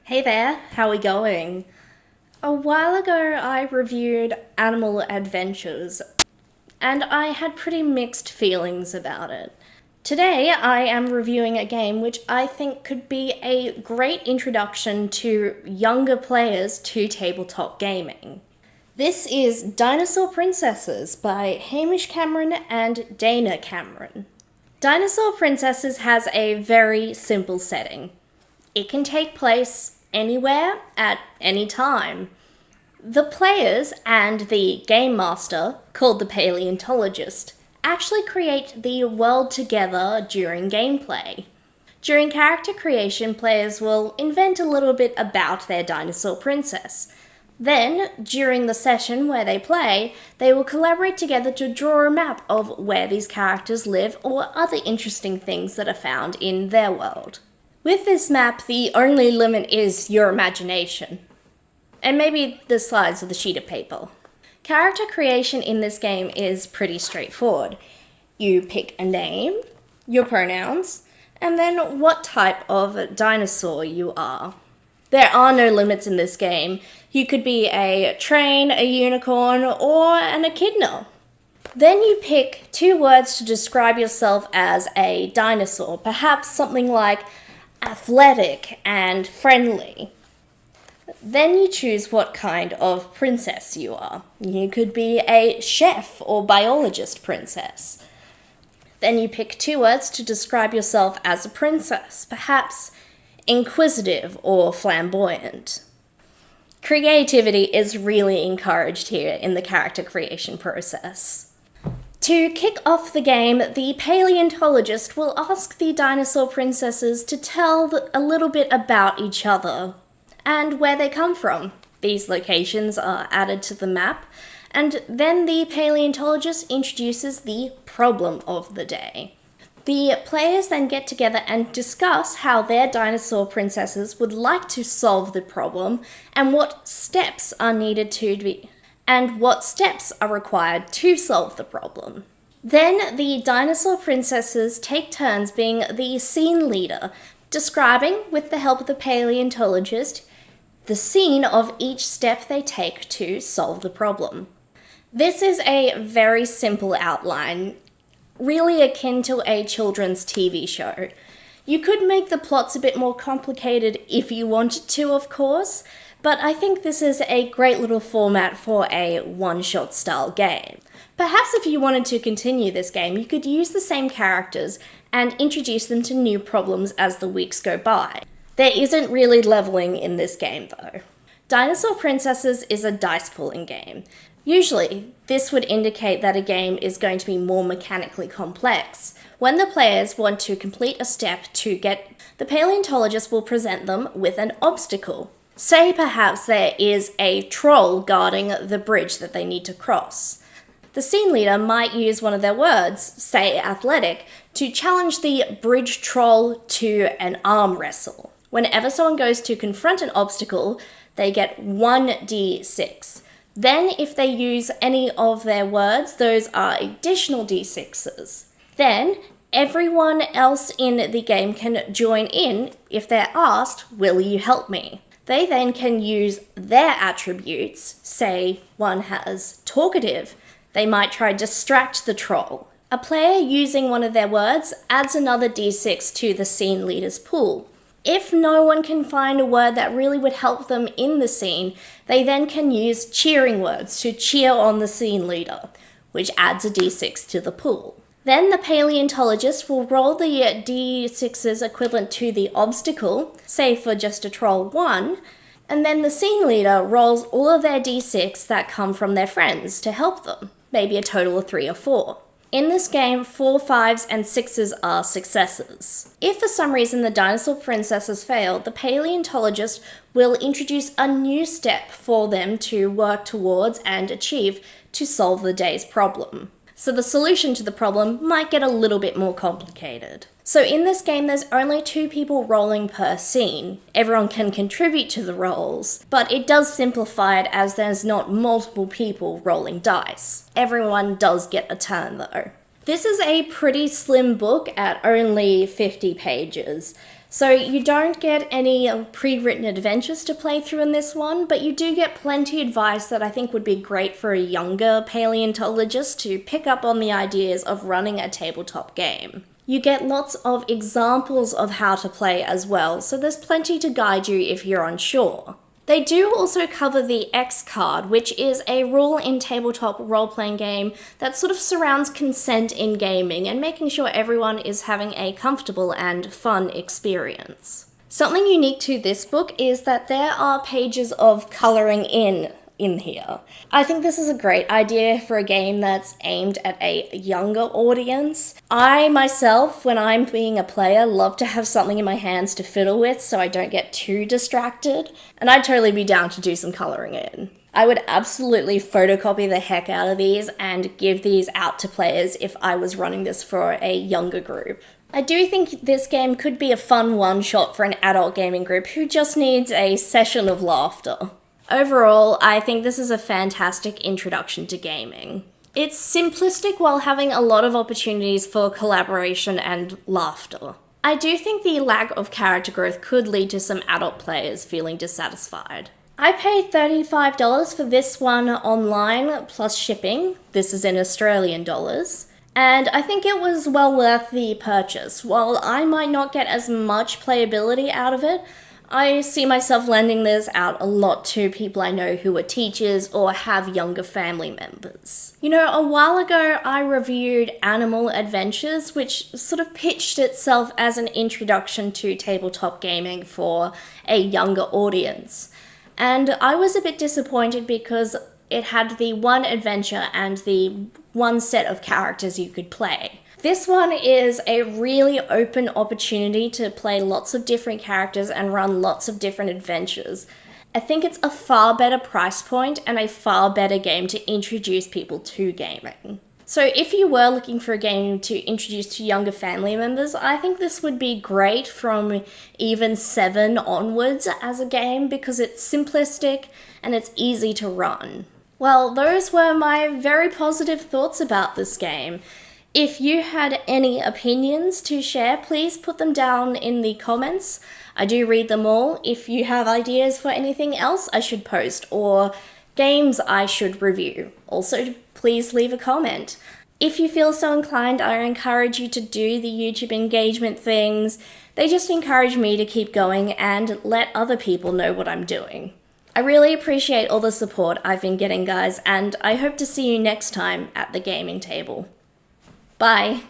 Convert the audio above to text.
Hey there, how we going? A while ago I reviewed Animal Adventures, and I had pretty mixed feelings about it. Today I am reviewing a game which I think could be a great introduction to younger players to tabletop gaming. This is Dinosaur Princesses by Hamish Cameron and Dana Cameron. Dinosaur Princesses has a very simple setting. It can take place anywhere at any time. The players and the game master, called the paleontologist, actually create the world together during gameplay. During character creation, players will invent a little bit about their dinosaur princess. Then, during the session where they play, they will collaborate together to draw a map of where these characters live or other interesting things that are found in their world. With this map, the only limit is your imagination. And maybe the size of the sheet of paper. Character creation in this game is pretty straightforward. You pick a name, your pronouns, and then what type of dinosaur you are. There are no limits in this game. You could be a train, a unicorn, or an echidna. Then you pick 2 words to describe yourself as a dinosaur, perhaps something like athletic and friendly. Then you choose what kind of princess you are. You could be a chef or biologist princess. Then you pick 2 words to describe yourself as a princess, perhaps inquisitive or flamboyant. Creativity is really encouraged here in the character creation process. To kick off the game, the paleontologist will ask the dinosaur princesses to tell a little bit about each other and where they come from. These locations are added to the map, and then the paleontologist introduces the problem of the day. The players then get together and discuss how their dinosaur princesses would like to solve the problem and what steps are needed and what steps are required to solve the problem. Then the dinosaur princesses take turns being the scene leader, describing, with the help of the paleontologist, the scene of each step they take to solve the problem. This is a very simple outline, really akin to a children's TV show. You could make the plots a bit more complicated if you wanted to, of course, but I think this is a great little format for a one-shot style game. Perhaps if you wanted to continue this game, you could use the same characters and introduce them to new problems as the weeks go by. There isn't really leveling in this game though. Dinosaur Princesses is a dice pulling game. Usually, this would indicate that a game is going to be more mechanically complex. When the players want to complete a step the paleontologist will present them with an obstacle. Say perhaps there is a troll guarding the bridge that they need to cross. The scene leader might use one of their words, say athletic, to challenge the bridge troll to an arm wrestle. Whenever someone goes to confront an obstacle, they get 1d6. Then, if they use any of their words, those are additional d6s. Then, everyone else in the game can join in if they're asked, "Will you help me?" They then can use their attributes. Say one has talkative, they might try to distract the troll. A player using one of their words adds another d6 to the scene leader's pool. If no one can find a word that really would help them in the scene, they then can use cheering words to cheer on the scene leader, which adds a d6 to the pool. Then the paleontologist will roll the d6s equivalent to the obstacle, say for just a troll 1, and then the scene leader rolls all of their d6 that come from their friends to help them, maybe a total of 3 or 4. In this game, 4, 5s, and 6s are successes. If for some reason the dinosaur princesses fail, the paleontologist will introduce a new step for them to work towards and achieve to solve the day's problem. So the solution to the problem might get a little bit more complicated. So in this game, there's only 2 people rolling per scene. Everyone can contribute to the rolls, but it does simplify it as there's not multiple people rolling dice. Everyone does get a turn though. This is a pretty slim book at only 50 pages. So you don't get any pre-written adventures to play through in this one, but you do get plenty of advice that I think would be great for a younger paleontologist to pick up on the ideas of running a tabletop game. You get lots of examples of how to play as well, so there's plenty to guide you if you're unsure. They do also cover the X card, which is a rule in tabletop role-playing game that sort of surrounds consent in gaming and making sure everyone is having a comfortable and fun experience. Something unique to this book is that there are pages of colouring in here. I think this is a great idea for a game that's aimed at a younger audience. I myself, when I'm being a player, love to have something in my hands to fiddle with so I don't get too distracted, and I'd totally be down to do some colouring in. I would absolutely photocopy the heck out of these and give these out to players if I was running this for a younger group. I do think this game could be a fun one-shot for an adult gaming group who just needs a session of laughter. Overall, I think this is a fantastic introduction to gaming. It's simplistic while having a lot of opportunities for collaboration and laughter. I do think the lack of character growth could lead to some adult players feeling dissatisfied. I paid $35 for this one online plus shipping. This is in Australian dollars. And I think it was well worth the purchase. While I might not get as much playability out of it, I see myself lending this out a lot to people I know who are teachers or have younger family members. You know, a while ago I reviewed Animal Adventures, which sort of pitched itself as an introduction to tabletop gaming for a younger audience. And I was a bit disappointed because it had the one adventure and the one set of characters you could play. This one is a really open opportunity to play lots of different characters and run lots of different adventures. I think it's a far better price point and a far better game to introduce people to gaming. So if you were looking for a game to introduce to younger family members, I think this would be great from even 7 onwards as a game because it's simplistic and it's easy to run. Well, those were my very positive thoughts about this game. If you had any opinions to share, please put them down in the comments. I do read them all. If you have ideas for anything else I should post or games I should review, also please leave a comment. If you feel so inclined, I encourage you to do the YouTube engagement things. They just encourage me to keep going and let other people know what I'm doing. I really appreciate all the support I've been getting, guys, and I hope to see you next time at the gaming table. Bye.